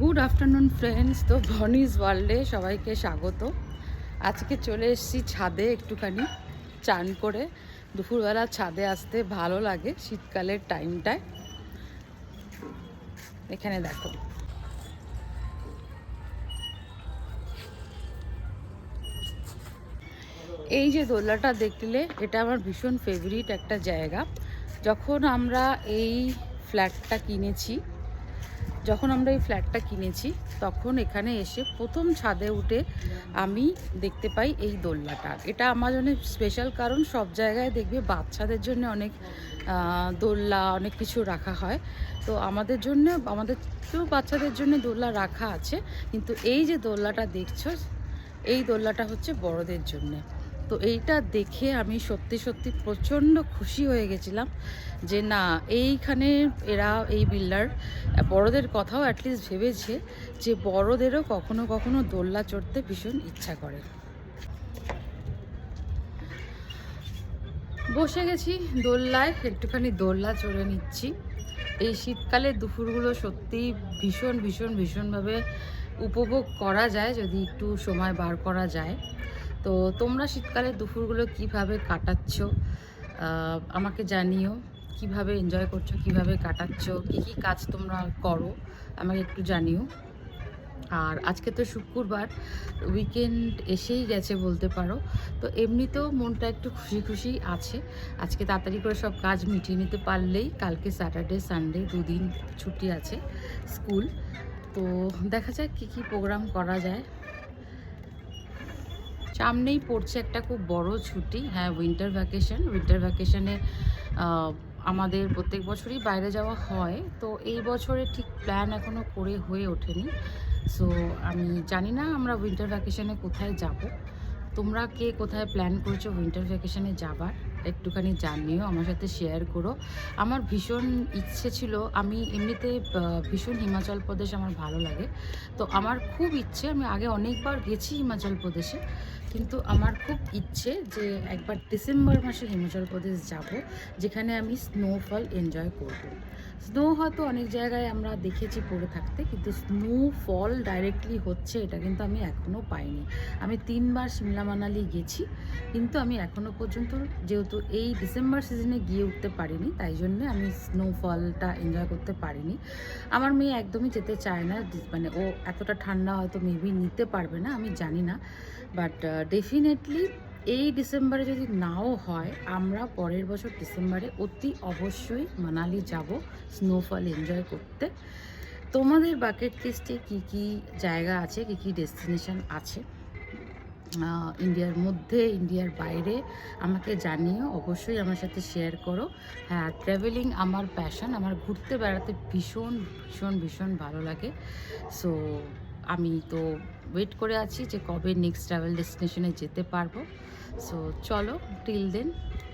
Good afternoon friends. তো বনিজ ওয়ার্ল্ডে সবাইকে স্বাগত। আজকে চলে এসেছি ছাদে একটুখানি চান করে। দুপুরবেলা ছাদে আসতে ভালো লাগে শীতকালের টাইমটায়। এখানে দেখো, এই যে দোলনাটা দেখলে, এটা আমার ভীষণ ফেভারিট একটা জায়গা। যখন আমরা এই ফ্ল্যাটটা কিনেছি তখন এখানে এসে প্রথম ছাদে উঠে আমি দেখতে পাই এই দোলনাটা। এটা আমার জন্য স্পেশাল, কারণ সব জায়গায় দেখবে বাচ্চাদের জন্য অনেক দোলনা অনেক কিছু রাখা হয়। তো আমাদের তো বাচ্চাদের জন্য দোলনা রাখা আছে, কিন্তু এই যে দোলনাটা দেখছো, এই দোলনাটা হচ্ছে বড়দের জন্যে। তো এইটা দেখে আমি সত্যি সত্যি প্রচণ্ড খুশি হয়ে গেছিলাম যে না, এইখানে এরা এই বিল্ডার বড়দের কথাও অ্যাটলিস্ট ভেবেছে যে বড়দেরও কখনো কখনো দোলনা চড়তে ভীষণ ইচ্ছা করে। বসে গেছি দোলনায়, একটুখানি দোলনা চড়ে নিচ্ছি। এই শীতকালের দুপুরগুলো সত্যিই ভীষণ ভীষণ ভীষণভাবে উপভোগ করা যায় যদি একটু সময় বার করা যায়। তো তোমরা শীতকালের দুপুরগুলো কিভাবে কাটাচ্ছ আমাকে জানিও। কিভাবে এনজয় করছো, কিভাবে কাটাচ্ছ, কী কী কাজ তোমরা করো আমাকে একটু জানিও। আর আজকে তো শুক্রবার, উইকেন্ড এসেই গেছে বলতে পারো। তো এমনিতেও মনটা একটু খুশি খুশি আছে। আজকে তাড়াতাড়ি করে সব কাজ মিটিয়ে নিতে পারলেই কালকে স্যাটারডে সানডে দুদিন ছুটি আছে স্কুল। তো দেখা যাক কী কী প্রোগ্রাম করা যায়। সামনেই পড়ছে একটা খুব বড় ছুটি, হ্যাঁ, উইন্টার ভ্যাকেশনে আমাদের প্রত্যেক বছরই বাইরে যাওয়া হয়। তো এই বছরে ঠিক প্ল্যান এখনও করে হয়ে ওঠেনি। সো আমি জানি না আমরা উইন্টার ভ্যাকেশনে কোথায় যাব। তোমরা কে কোথায় প্ল্যান করেছো উইন্টার ভ্যাকেশনে যাবার, একটুখানি জানিও, আমার সাথে শেয়ার করো। আমার ভীষণ ইচ্ছে ছিল, আমি এমনিতে ভীষণ হিমাচল প্রদেশ আমার ভালো লাগে। তো আমার খুব ইচ্ছে, আমি আগে অনেকবার গেছি হিমাচল প্রদেশে, কিন্তু আমার খুব ইচ্ছে যে একবার ডিসেম্বর মাসে হিমাচল প্রদেশ যাব, যেখানে আমি স্নোফল এনজয় করব। স্নো হয়তো অনেক জায়গায় আমরা দেখেছি পড়ে থাকতে, কিন্তু স্নোফল ডাইরেক্টলি হচ্ছে এটা কিন্তু আমি এখনও পাইনি। আমি 3বার সিমলা মানালি গেছি, কিন্তু আমি এখনও পর্যন্ত, যেহেতু এই ডিসেম্বর সিজনে গিয়ে উঠতে পারিনি, তাই জন্য আমি স্নোফলটা এনজয় করতে পারিনি। আমার মেয়ে একদমই যেতে চায় না, মানে ও এতটা ঠান্ডা হয়তো মেবি নিতে পারবে না, আমি জানি না। বাট ডেফিনেটলি এই ডিসেম্বরে যদি নাও হয়, আমরা পরের বছর ডিসেম্বরে অতি অবশ্যই মানালি যাব স্নোফল এনজয় করতে। তোমাদের বাকেট লিস্টে কী কী জায়গা আছে, কী কী ডেস্টিনেশন আছে ইন্ডিয়ার মধ্যে, ইন্ডিয়ার বাইরে, আমাকে জানিও, অবশ্যই আমার সাথে শেয়ার করো। হ্যাঁ, ট্রাভেলিং আমার প্যাশন, আমার ঘুরতে বেড়াতে ভীষণ ভীষণ ভীষণ ভালো লাগে। সো আমি তো ওয়েট করে আছি যে কবে নেক্সট ট্রাভেল ডেস্টিনেশনে যেতে পারবো। সো চলো, টিল দেন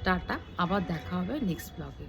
টাটা, আবার দেখা হবে নেক্সট ব্লগে।